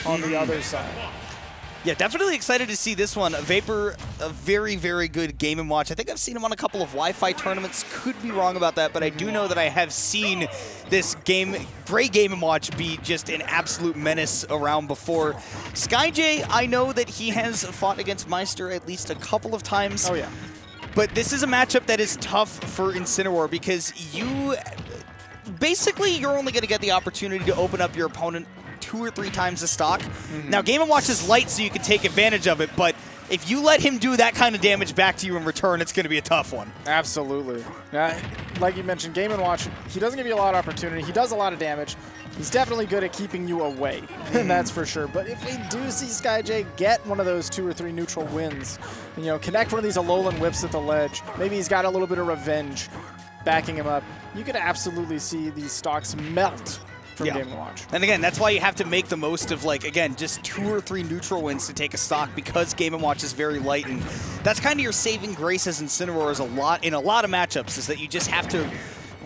on the other side. Yeah, definitely excited to see this one. Vapor, a very, very good Game & Watch. I think I've seen him on a couple of Wi-Fi tournaments. Could be wrong about that, but I do know that I have seen this great Game & Watch be just an absolute menace around before. Skyjay, I know that he has fought against Meister at least a couple of times. Oh, yeah. But this is a matchup that is tough for Incineroar because you're only going to get the opportunity to open up your opponent 2 or 3 times the stock. Now, Game & Watch is light, so you can take advantage of it, but if you let him do that kind of damage back to you in return, it's going to be a tough one. Absolutely. Like you mentioned, Game & Watch, he doesn't give you a lot of opportunity. He does a lot of damage. He's definitely good at keeping you away, and that's for sure. But if we do see Skyjay get one of those 2 or 3 neutral wins, and, connect one of these Alolan whips at the ledge, maybe he's got a little bit of revenge backing him up, you could absolutely see these stocks melt from Game & Watch. And again, that's why you have to make the most of, just 2 or 3 neutral wins to take a stock because Game & Watch is very light. And that's kind of your saving grace as Incineroar in a lot of matchups, is that you just have to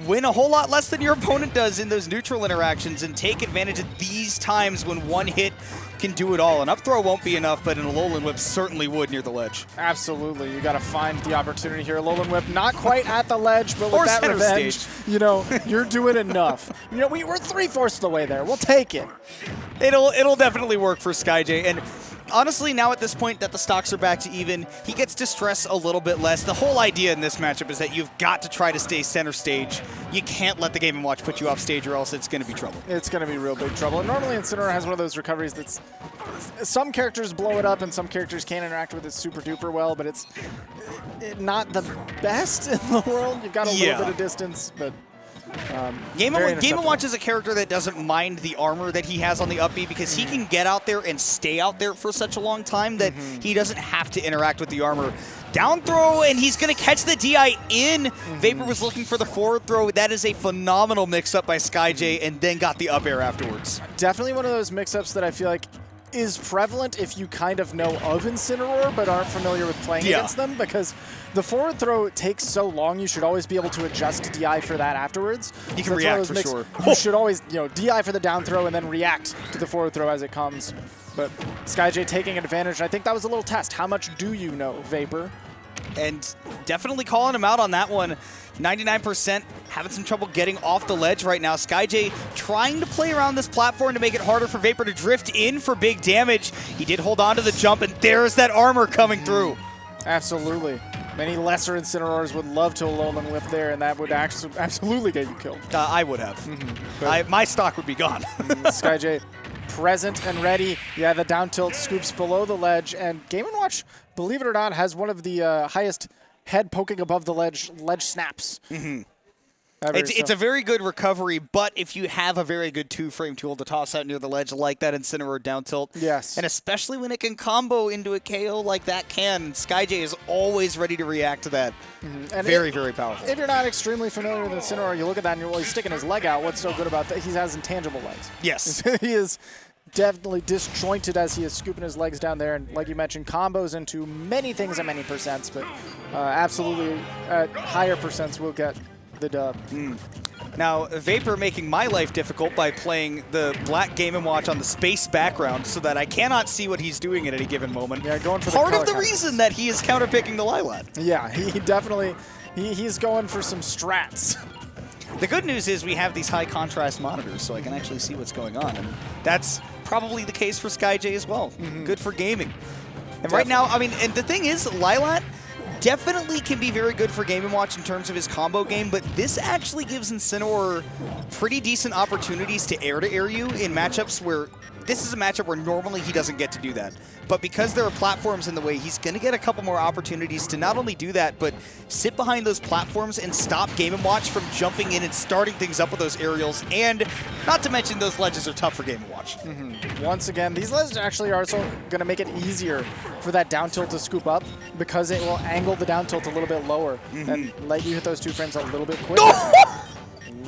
win a whole lot less than your opponent does in those neutral interactions and take advantage of these times when one hit can do it all. An up throw won't be enough, but an Alolan Whip certainly would near the ledge. Absolutely. You got to find the opportunity here. Alolan Whip not quite at the ledge, but with or that revenge, stage. You're doing enough. We're 3/4 of the way there. We'll take it. It'll definitely work for Skyjay. And honestly, now at this point that the stocks are back to even, he gets to stress a little bit less. The whole idea in this matchup is that you've got to try to stay center stage. You can't let the Game & Watch put you off stage or else it's going to be trouble. It's going to be real big trouble. And normally Incineroar has one of those recoveries that's, some characters blow it up and some characters can't interact with it super duper well, but it's not the best in the world. You've got a little bit of distance, but Game & Watch is a character that doesn't mind the armor that he has on the up B because he can get out there and stay out there for such a long time that he doesn't have to interact with the armor. Down throw, and he's going to catch the DI in. Vapor was looking for the forward throw. That is a phenomenal mix-up by Skyjay, and then got the up air afterwards. Definitely one of those mix-ups that I feel like is prevalent if you kind of know of Incineroar but aren't familiar with playing against them, because the forward throw takes so long, you should always be able to adjust DI for that afterwards. You can react for sure. You should always, DI for the down throw and then react to the forward throw as it comes. But Skyjay taking advantage, and I think that was a little test. How much do you know, Vapor? And definitely calling him out on that one. 99% having some trouble getting off the ledge right now. Skyjay trying to play around this platform to make it harder for Vapor to drift in for big damage. He did hold on to the jump, and there's that armor coming through. Absolutely. Many lesser Incineroars would love to Alolan Whip there, and that would absolutely get you killed. I would have. My stock would be gone. Skyjay present and ready. Yeah, the down tilt scoops below the ledge, and Game & Watch, believe it or not, has one of the highest head poking above the ledge snaps. It's a very good recovery, but if you have a very good 2-frame tool to toss out near the ledge like that Incineroar down tilt, and especially when it can combo into a KO like that Skyjay is always ready to react to that. And very powerful. If you're not extremely familiar with Incineroar, you look at that and you're, well, he's sticking his leg out. What's so good about that? He has intangible legs. Yes. He is definitely disjointed as he is scooping his legs down there, and like you mentioned, combos into many things at many percents, but absolutely at higher percents will get the dub. Now, Vapor making my life difficult by playing the black Game & Watch on the space background so that I cannot see what he's doing at any given moment. Yeah, going for part of the reason that he is counterpicking the Lilat. Yeah, he definitely, he's going for some strats. The good news is we have these high contrast monitors, so I can actually see what's going on, and that's probably the case for Skyjay as well. Good for gaming. And right now, and the thing is, Lilat definitely can be very good for Game & Watch in terms of his combo game, but this actually gives Incineroar pretty decent opportunities to air you in matchups where this is a matchup where normally he doesn't get to do that. But because there are platforms in the way, he's going to get a couple more opportunities to not only do that, but sit behind those platforms and stop Game & Watch from jumping in and starting things up with those aerials. And not to mention, those ledges are tough for Game & Watch. Once again, these ledges actually are also going to make it easier for that down tilt to scoop up, because it will angle the down tilt a little bit lower and let you hit those 2 frames a little bit quicker.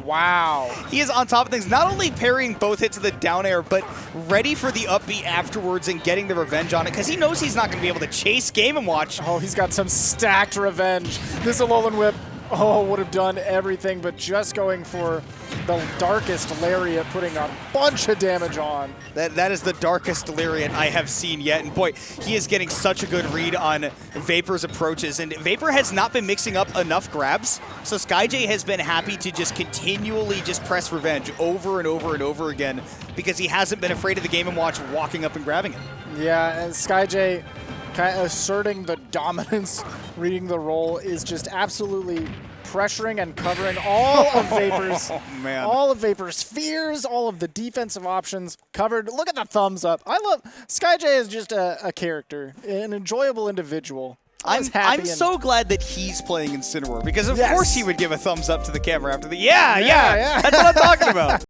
Wow. He is on top of things, not only parrying both hits of the down air, but ready for the up B afterwards and getting the revenge on it, because he knows he's not going to be able to chase Game & Watch. Oh, he's got some stacked revenge. This Alolan Whip Oh, would have done everything, but just going for the darkest lariat, putting a bunch of damage on. That is the darkest lariat I have seen yet, and boy, he is getting such a good read on Vapor's approaches, and Vapor has not been mixing up enough grabs, so Skyjay has been happy to just continually just press revenge over and over and over again because he hasn't been afraid of the Game & Watch walking up and grabbing it. Yeah, and Skyjay kind of asserting the dominance, reading the role, is just absolutely pressuring and covering all of Vapor's, all of Vapor's fears, all of the defensive options covered. Look at the thumbs up. I love Skyjay is just a character, an enjoyable individual. I'm so glad that he's playing Incineroar because of course he would give a thumbs up to the camera after the yeah, that's what I'm talking about.